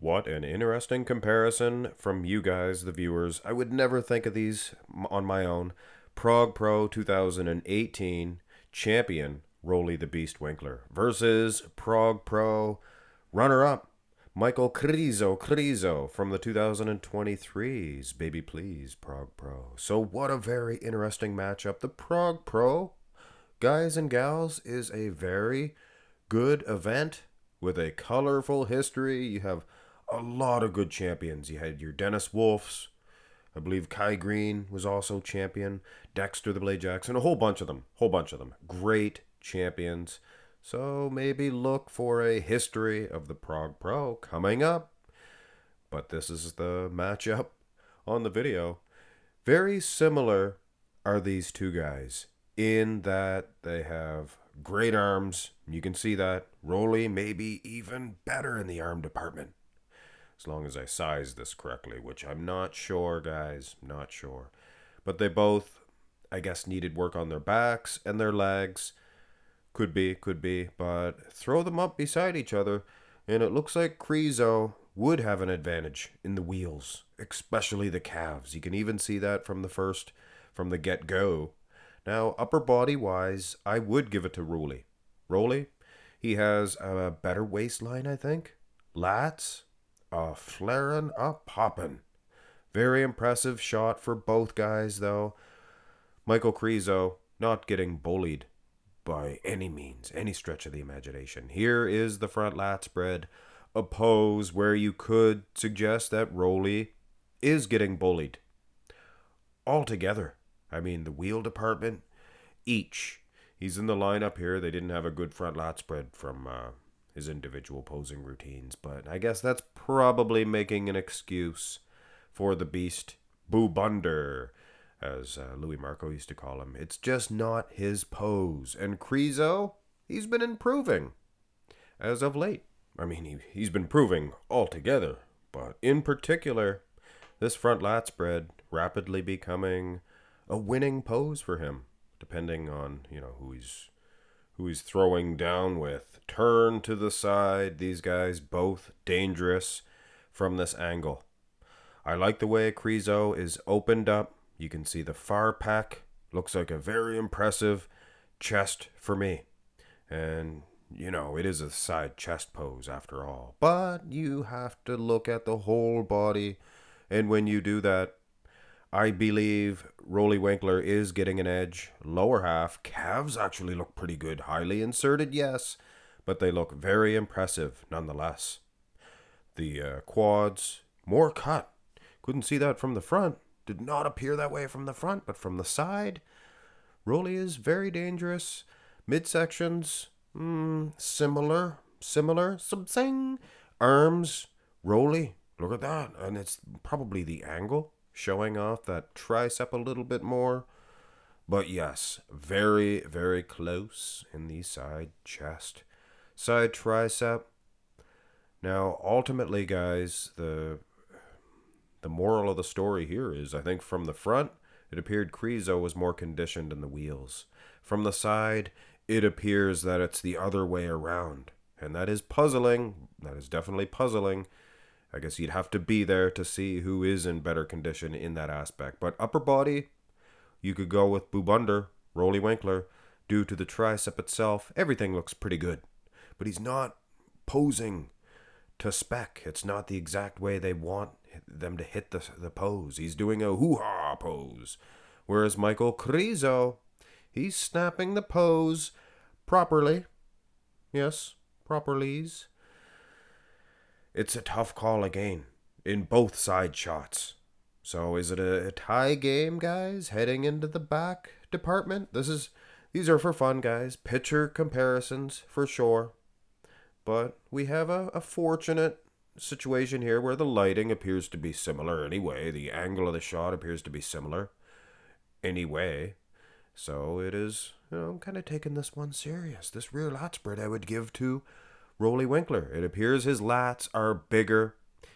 What an interesting comparison from you guys, the viewers. I would never think of these on my own. Prague Pro 2018 champion Roelly the Beast Winkler versus Prague Pro runner-up Michal Krizo from the 2023's Baby Please Prague Pro. So what a very interesting matchup. The Prague Pro, guys and gals, is a very good event with a colorful history. You have a lot of good champions. You had your Dennis Wolfs. I believe Kai Green was also champion. Dexter the Blade Jackson. A whole bunch of them. Great champions. So maybe look for a history of the Prague Pro coming up. But this is the matchup on the video. Very similar are these two guys in that they have great arms. You can see that. Roelly maybe even better in the arm department. As long as I size this correctly, which I'm not sure, guys. Not sure. But they both, I guess, needed work on their backs and their legs. Could be. But throw them up beside each other, and it looks like Krizo would have an advantage in the wheels, especially the calves. You can even see that from the get-go. Now, upper body-wise, I would give it to Roelly. Roelly, he has a better waistline, I think. Lats, a flaring, a poppin'. Very impressive shot for both guys, though. Michal Krizo not getting bullied by any means, any stretch of the imagination. Here is the front lat spread, a pose where you could suggest that Roelly is getting bullied. Altogether, I mean, the wheel department, each. He's in the lineup here. They didn't have a good front lat spread from his individual posing routines, but I guess that's probably making an excuse for the beast Bunder, as Louis Marco used to call him. It's just not his pose. And Krizo, he's been improving as of late. I mean, he's been improving altogether, but in particular, this front lat spread rapidly becoming a winning pose for him, depending on, who he's throwing down with. Turn to the side. These guys both dangerous from this angle. I like the way Krizo is opened up. You can see the far pack. Looks like a very impressive chest for me. And, it is a side chest pose after all. But you have to look at the whole body. And when you do that, I believe Roelly Winklaar is getting an edge. Lower half, calves actually look pretty good. Highly inserted, yes, but they look very impressive nonetheless. The quads, more cut. Couldn't see that from the front. Did not appear that way from the front, but from the side, Roelly is very dangerous. Midsections, similar, something. Arms, Roelly, look at that. And it's probably the angle, showing off that tricep a little bit more. But yes, very, very close in the side chest. Side tricep. Now, ultimately, guys, the moral of the story here is, I think from the front, it appeared Krizo was more conditioned in the wheels. From the side, it appears that it's the other way around. And that is puzzling. That is definitely puzzling. I guess you'd have to be there to see who is in better condition in that aspect. But upper body, you could go with Bunder, Roelly Winklaar. Due to the tricep itself, everything looks pretty good. But he's not posing to spec. It's not the exact way they want them to hit the pose. He's doing a hoo-ha pose. Whereas Michal Krizo, he's snapping the pose properly. Yes, properlies. It's a tough call again in both side shots. So is it a tie game, guys, heading into the back department? These are for fun, guys. Picture comparisons for sure. But we have a fortunate situation here where the lighting appears to be similar anyway. The angle of the shot appears to be similar anyway. So it is, I'm kind of taking this one serious. This rear lat spread I would give to Roelly Winklaar. It appears his lats are bigger.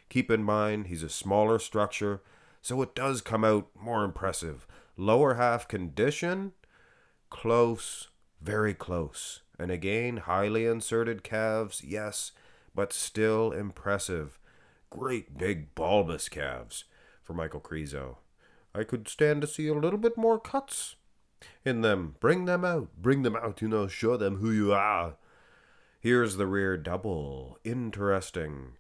Keep in mind, he's a smaller structure, so it does come out more impressive. Lower half condition, close, very close. And again, highly inserted calves, yes, but still impressive. great big bulbous calves for Michal Krizo. I could stand to see a little bit more cuts in them. Bring them out, show them who you are. Here's the rear double. Interesting.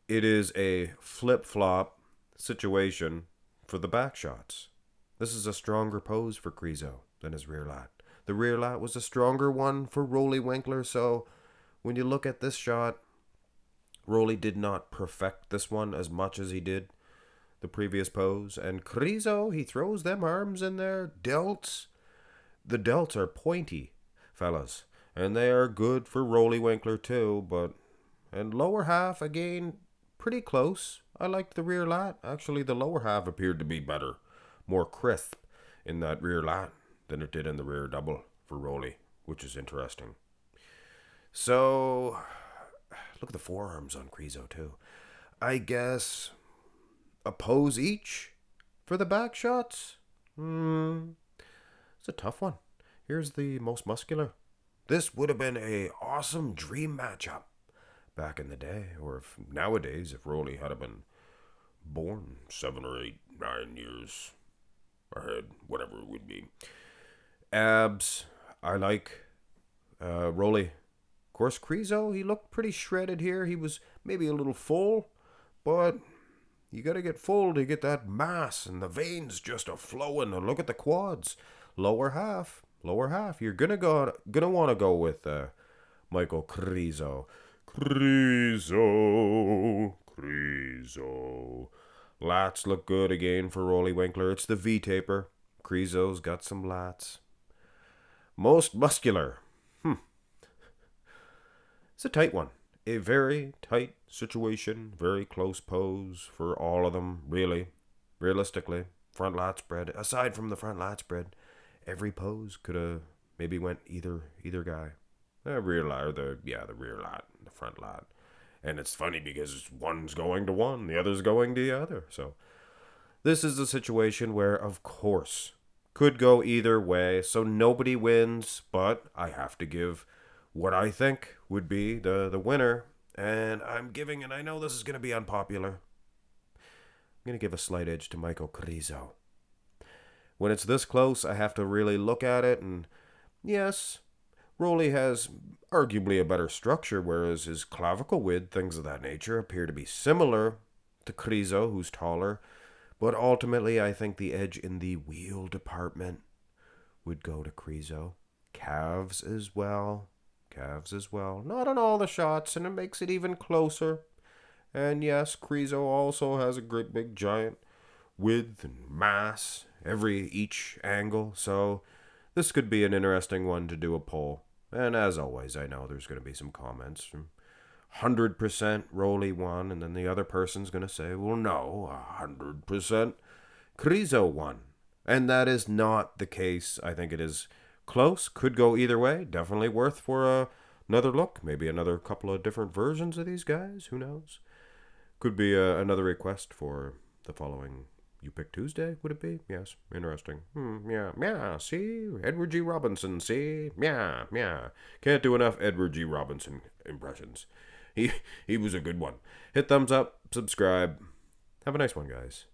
It is a flip-flop situation for the back shots. This is a stronger pose for Krizo than his rear lat. The rear lat was a stronger one for Roelly Winklaar, so when you look at this shot, Roelly did not perfect this one as much as he did the previous pose. And Krizo, he throws them arms in there. Delts. The delts are pointy, fellas. And they are good for Roelly Winklaar too, but... And lower half, again, pretty close. I liked the rear lat. Actually, the lower half appeared to be better. More crisp in that rear lat than it did in the rear double for Roelly, which is interesting. So... Look at the forearms on Krizo, too. I guess a pose each for the back shots? It's a tough one. Here's the most muscular. This would have been a awesome dream matchup back in the day, or if nowadays, if Roelly had been born 7 or 8, 9 years ahead, whatever it would be. Abs, I like Roelly. Of course, Krizo, he looked pretty shredded here. He was maybe a little full, but you got to get full to get that mass, and the veins just are flowing. And look at the quads, lower half. You're gonna want to go with Michal Krizo. Krizo. Lats look good again for Roelly Winklaar. It's the V taper. Krizo's got some lats. Most muscular. It's a tight one. A very tight situation. Very close pose for all of them, really. Realistically. Front lat spread. Aside from the front lat spread, every pose could have maybe went either guy. The rear lat, the rear lat, the front lat. And it's funny because one's going to one, the other's going to the other. So this is a situation where, of course, could go either way. So nobody wins, but I have to give what I think would be the winner. And I'm giving, and I know this is going to be unpopular, I'm going to give a slight edge to Michal Krizo. When it's this close, I have to really look at it, and yes, Roelly has arguably a better structure, whereas his clavicle width, things of that nature, appear to be similar to Krizo, who's taller. But ultimately, I think the edge in the wheel department would go to Krizo. Calves as well. Not on all the shots, and it makes it even closer. And yes, Krizo also has a great big giant width and mass each angle. So this could be an interesting one to do a poll. And as always, I know there's going to be some comments from 100% Roelly won, and then the other person's going to say, well, no, 100% Krizo won. And that is not the case. I think it is close. Could go either way. Definitely worth for another look. Maybe another couple of different versions of these guys. Who knows? Could be another request for the following You Pick Tuesday, would it be? Yes. Interesting. Yeah. See? Edward G. Robinson, see? Yeah. Can't do enough Edward G. Robinson impressions. He was a good one. Hit thumbs up, subscribe. Have a nice one, guys.